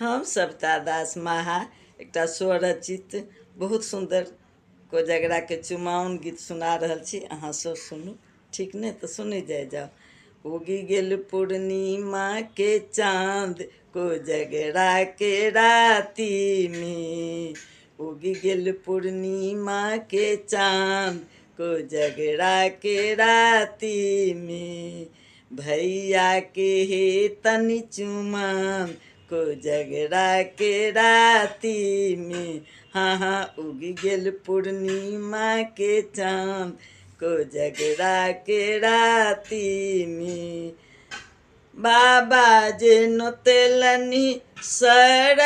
हम सविता दास माहा एकटा स्वरचित बहुत सुंदर कोजगरा के चुमाओन गीत सुना रहल छी। अहाँ सब सुनू, ठीक ने? तो सुने जाओ। उगी गेल पूर्णिमा के चांद कोजगरा के राती में, उगी गेल पूर्णिमा के चांद कोजगरा के राती में, भैया के हे तनि चुमान कोजगरा के राती में। हाँ हाँ, उगी गेल पूर्णिमा के चांद कोजगरा के राती में। बाबा जे नोतेलनी सर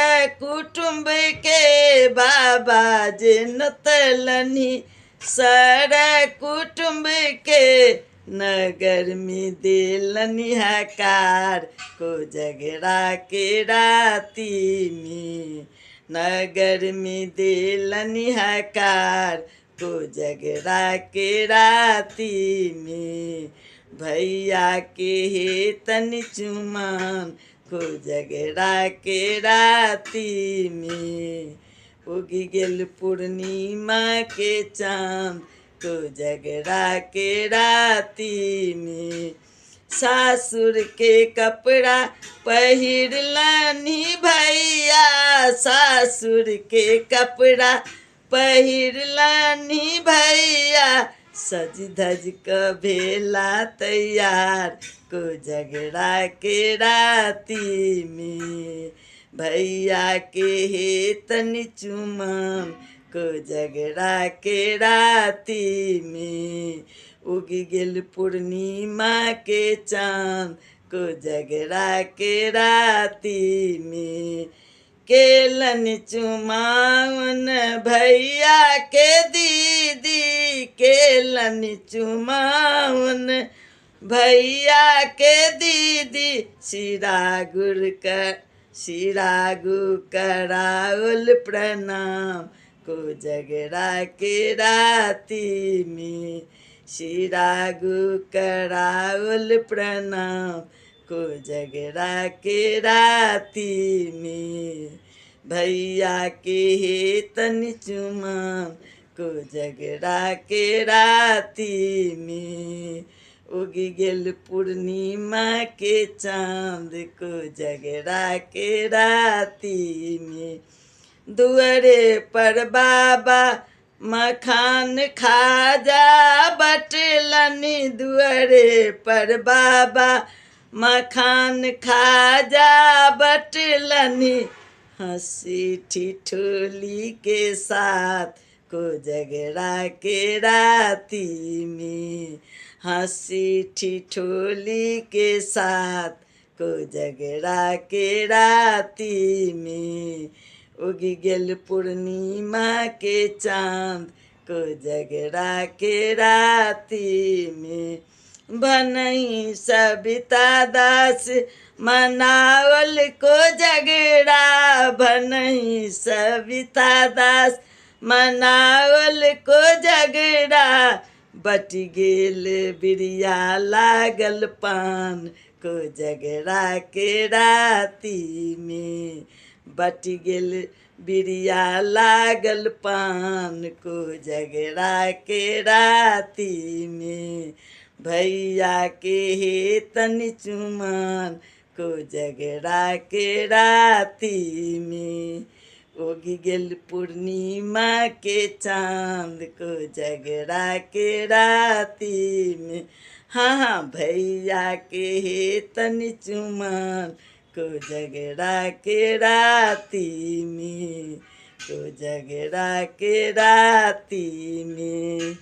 कुटुंब के, बाबा जे नोतेलनी सर कुटुंब के, नगर में दिलनी हकार कोजगरा के राती में, नगर में दिलनी हकार कोजगरा के राती में, भैया के हे तनि चुमान कोजगरा के राती में। उगी गेल पूर्णिमा के चांद कोजगरा के राती में, सासुर के कपड़ा पहिरलनी भैया, सासुर के कपड़ा पहिरलनी भैया, सज धज क भेला तैयार कोजगरा के राती में, भैया के हे तनि चुमान कोजगरा के राती में। उगी गेल पूर्णिमा के चांद कोजगरा के राती में, केलन चुमावन भैया के दीदी, केलन चुमावन भैया के दीदी, शिरागु कराउल प्रणाम कोजगरा के राती में, शिरागु कराउल प्रणाम कोजगरा के राती में, भैया के हे तनि चुमान कोजगरा के राती में। उगी गेल पूर्णिमा के चांद कोजगरा के राती में, दुअरे पर बाबा मखान खाजा बटलनी, दुअरे पर बाबा मखान खाजा बटलनी, हंसी ठिठोली के साथ कोजगरा के राती में, हंसी ठिठोली के साथ कोजगरा के राती में। उगी गेल पूर्णिमा के चांद कोजगरा के राती में, बनई सविता दास मनावल कोजगरा, बनई सविता दास मनावल कोजगरा, बट गेल बिरिया लागल पान कोजगरा के राती में, बट गेल बिरिया लागल पान कोजगरा के राती में, भैया के हे तनि चुमान कोजगरा के राती में। उगी गेल पूर्णिमा के चांद कोजगरा के राती में, हाँ हाँ, भैया के हे तनि चुमान कोजगरा के राती में, कोजगरा के राती में।